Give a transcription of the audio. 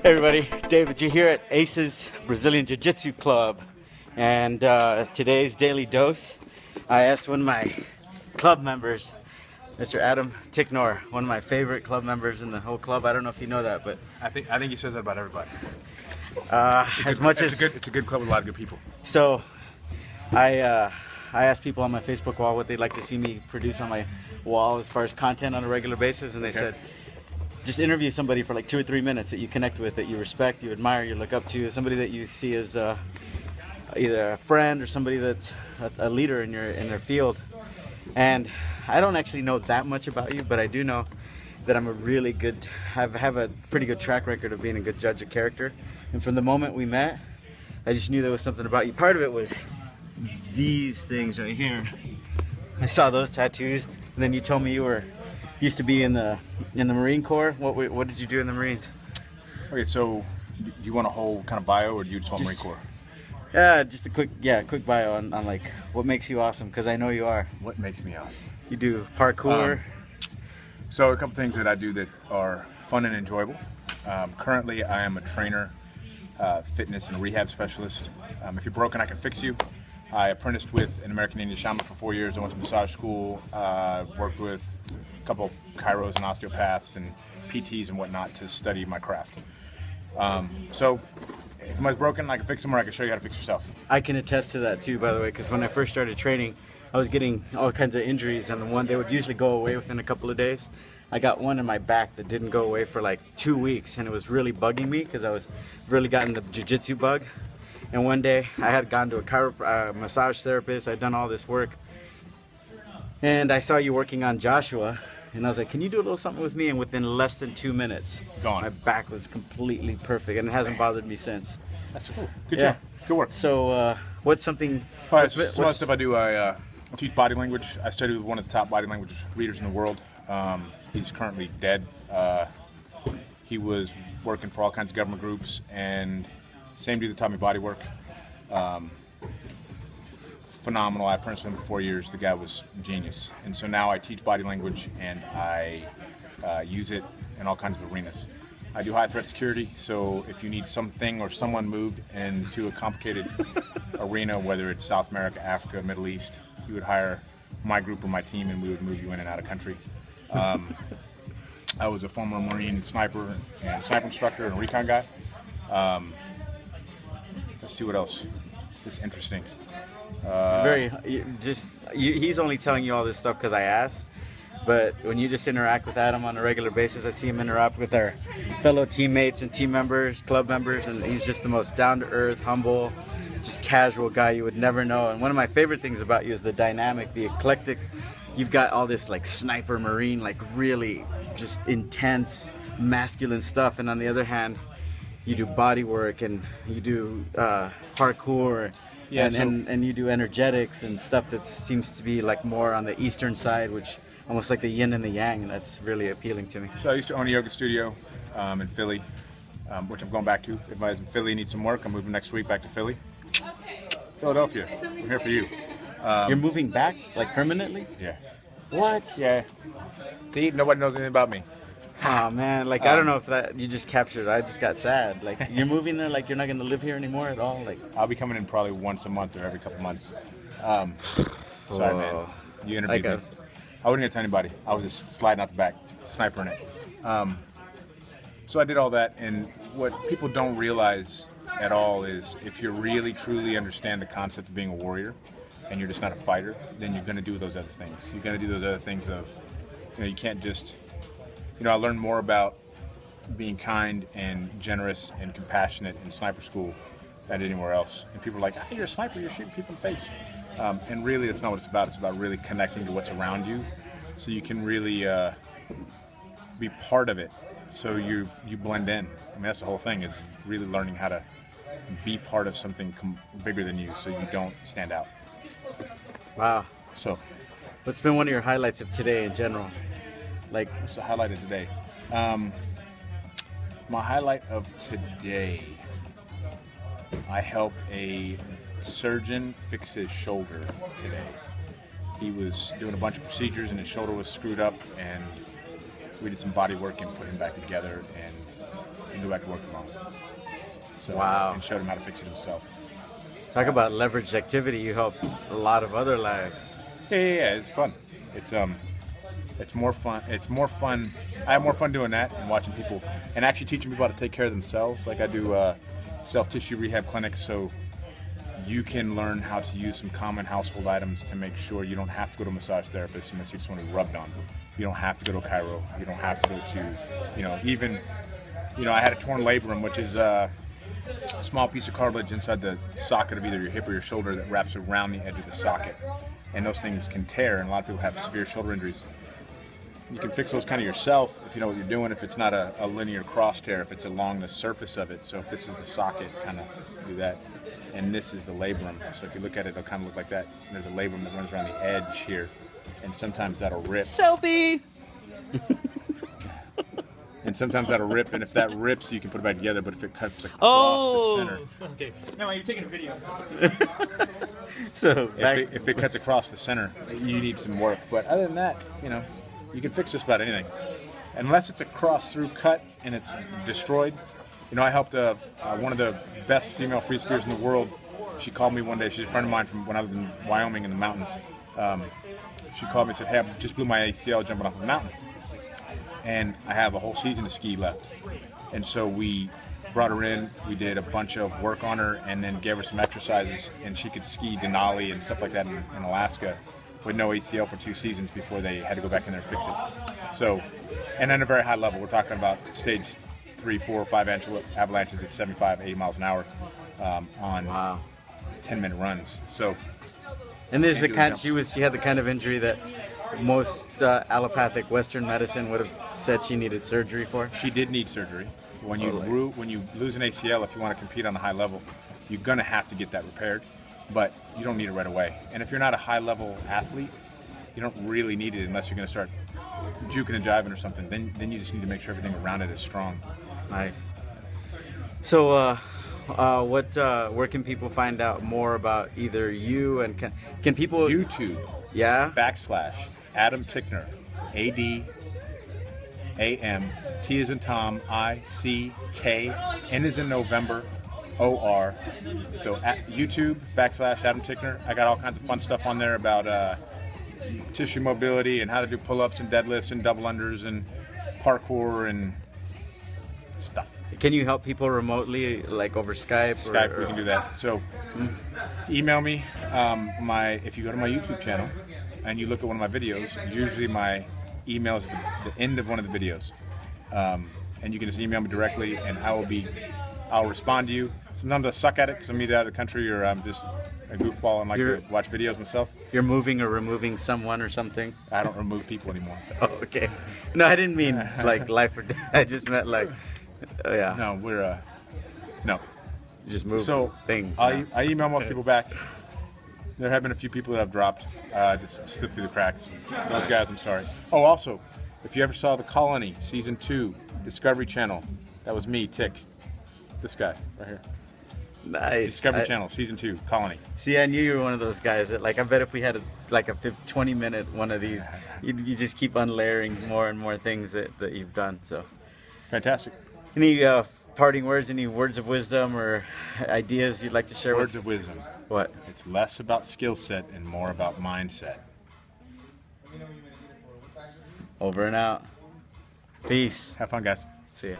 Hey everybody, David G here at Aces JiuJitsu Club, and today's daily dose, I asked one of my club members, Mr. Adam Ticknor, one of my favorite club members in the whole club. I don't know if you know that, but I think he says that about everybody. It's a good club with a lot of good people. So I asked people on my Facebook wall what they'd like to see me produce on my wall as far as content on a regular basis, and they said, just interview somebody for like 2 or 3 minutes that you connect with, that you respect, you admire, you look up to, somebody that you see as either a friend or somebody that's a leader in their field. And I don't actually know that much about you, but I do know that I'm have a pretty good track record of being a good judge of character. And from the moment we met, I just knew there was something about you. Part of it was these things right here. I saw those tattoos, and then you told me you used to be in the Marine Corps. What did you do in the Marines? Okay, so do you want a whole kind of bio, or do you just want Marine Corps? Yeah, just a quick bio on like what makes you awesome, because I know you are. What makes me awesome? You do parkour. So a couple things that I do that are fun and enjoyable. Currently, I am a trainer, fitness and rehab specialist. If you're broken, I can fix you. I apprenticed with an American Indian shaman for 4 years. I went to massage school, worked with a couple of chiros and osteopaths and PTs and whatnot to study my craft. So if somebody's broken, I can fix them, or I can show you how to fix yourself. I can attest to that too, by the way, because when I first started training, I was getting all kinds of injuries, and they would usually go away within a couple of days. I got one in my back that didn't go away for like 2 weeks, and it was really bugging me because I was really gotten the jiu-jitsu bug. And one day I had gone to a massage therapist. I'd done all this work, and I saw you working on Joshua, and I was like, can you do a little something with me? And within less than 2 minutes, gone. My back was completely perfect, and it hasn't bothered me since. That's cool. Good job. Good work. So what's something... All right, so some of the stuff I do, I teach body language. I studied with one of the top body language readers in the world. He's currently dead. He was working for all kinds of government groups, and same dude that taught me body work. Phenomenal. I apprenticed with him for 4 years. The guy was genius. And so now I teach body language, and I use it in all kinds of arenas. I do high threat security, so if you need something or someone moved into a complicated arena, whether it's South America, Africa, Middle East, you would hire my group or my team, and we would move you in and out of country. I was a former Marine sniper and sniper instructor and recon guy. Let's see what else is interesting. He's only telling you all this stuff because I asked, but when you just interact with Adam on a regular basis, I see him interact with our fellow teammates and team members, club members, and he's just the most down-to-earth, humble, just casual guy you would never know. And one of my favorite things about you is the dynamic, the eclectic. You've got all this like sniper Marine, like really just intense masculine stuff, and on the other hand, you do body work and you do parkour, and you do energetics and stuff that seems to be like more on the eastern side, which almost like the yin and the yang, and that's really appealing to me. So I used to own a yoga studio in Philly, which I'm going back to. If anybody's in Philly needs some work, I'm moving next week back to Philly. Philadelphia, I'm here for you. You're moving back, like permanently? Yeah. What? Yeah. See, nobody knows anything about me. Oh man, like I don't know if that you just captured. I just got sad. Like you're moving there, like you're not gonna live here anymore at all. Like I'll be coming in probably once a month or every couple months. Sorry, man. You interviewed me. I wouldn't get to anybody. I was just sliding out the back, snipering it. So I did all that, and what people don't realize at all is if you really truly understand the concept of being a warrior, and you're just not a fighter, then you're gonna do those other things. You're gonna do those other things of, you can't just. I learned more about being kind and generous and compassionate in sniper school than anywhere else. And people are like, hey, you're a sniper, you're shooting people in the face. And really, that's not what it's about. It's about really connecting to what's around you so you can really be part of it, so you blend in. I mean, that's the whole thing, is really learning how to be part of something bigger than you so you don't stand out. Wow. So, what's been one of your highlights of today in general? Like, what's the highlight of today? My highlight of today, I helped a surgeon fix his shoulder today. He was doing a bunch of procedures and his shoulder was screwed up, and we did some body work and put him back together, and and go back to work tomorrow. So, wow. And showed him how to fix it himself. Talk about leveraged activity. You help a lot of other lives. Yeah. It's fun. It's more fun. It's more fun. I have more fun doing that and watching people and actually teaching people how to take care of themselves. Like I do self-tissue rehab clinics, so you can learn how to use some common household items to make sure you don't have to go to a massage therapist unless you just want to be rubbed on. You don't have to go to chiro. You don't have to go to, even, I had a torn labrum, which is a small piece of cartilage inside the socket of either your hip or your shoulder that wraps around the edge of the socket. And those things can tear, and a lot of people have severe shoulder injuries. You can fix those kind of yourself if you know what you're doing, if it's not a linear cross tear, if it's along the surface of it. So if this is the socket, kind of do that. And this is the labrum. So if you look at it, it'll kind of look like that. And there's a labrum that runs around the edge here. And sometimes that'll rip. Selfie! And sometimes that'll rip, and if that rips, you can put it back together, but if it cuts across the center. Okay. No, you're taking a video. So if it cuts across the center, you need some work. But other than that, you can fix just about anything. Unless it's a cross-through cut and it's destroyed. I helped one of the best female free skiers in the world. She called me one day. She's a friend of mine from when I was in Wyoming in the mountains. She called me and said, hey, I just blew my ACL jumping off the mountain. And I have a whole season to ski left. And so we brought her in, we did a bunch of work on her, and then gave her some exercises, and she could ski Denali and stuff like that in Alaska with no ACL for 2 seasons before they had to go back in there and fix it. So, and at a very high level, we're talking about stage 3, 4, 5 avalanches at 75, 80 miles an hour on 10-minute runs. So, and this is the kind she had the kind of injury that most allopathic Western medicine would have said she needed surgery for. She did need surgery. When you lose an ACL, if you want to compete on a high level, you're gonna have to get that repaired, but you don't need it right away. And if you're not a high-level athlete, you don't really need it unless you're gonna start juking and jiving or something. Then you just need to make sure everything around it is strong. Nice. So, where can people find out more about either you and can people YouTube? Yeah. / Adam Ticknor, ADAM, T is in Tom, ICK, N is in November, OR. So at YouTube / Adam Ticknor. I got all kinds of fun stuff on there about tissue mobility and how to do pull-ups and deadlifts and double unders and parkour and stuff. Can you help people remotely, like over Skype? Skype, we can do that. So email me. If you go to my YouTube channel and you look at one of my videos, usually my email is at the end of one of the videos. And you can just email me directly, and I'll respond to you. Sometimes I suck at it because I'm either out of the country or I'm just a goofball and like to watch videos myself. You're moving or removing someone or something? I don't remove people anymore. Oh, okay. No, I didn't mean like life or death. I just meant like, yeah. No, no. You just move things. I email most people back. There have been a few people that I've dropped, just slipped through the cracks. Those guys, I'm sorry. Oh, also, if you ever saw The Colony, Season 2, Discovery Channel, that was me, Tick. This guy, right here. Nice. Discovery Channel, Season 2, Colony. See, I knew you were one of those guys that, like, I bet if we had a 20-minute one of these, you just keep unlayering more and more things that you've done, so. Fantastic. Any parting words, any words of wisdom or ideas you'd like to share Words of wisdom. What? It's less about skill set and more about mindset. Over and out. Peace. Have fun, guys. See ya.